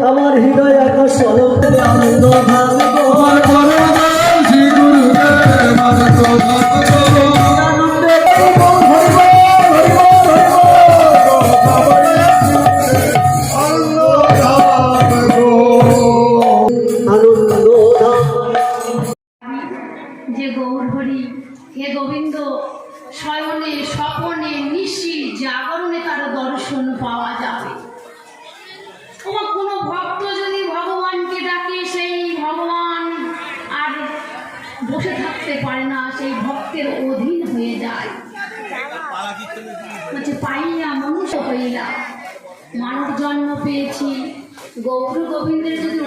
আমার হৃদয় আকাশ আনন্দ যে গৌর হরি হে গোবিন্দ শয়নে স্বপনে নিশি জাগরণে তার দর্শন পাওয়া যাবে। কোনো ভক্ত যদি ভগবানকে ডাকে সেই ভগবান আর বসে থাকতে পারে না, সেই ভক্তের অধীন হয়ে যায়। বলছে পাইয়া মনুষ্য হইলা, মানব জন্ম পেয়েছি, গৌর গোবিন্দের যদি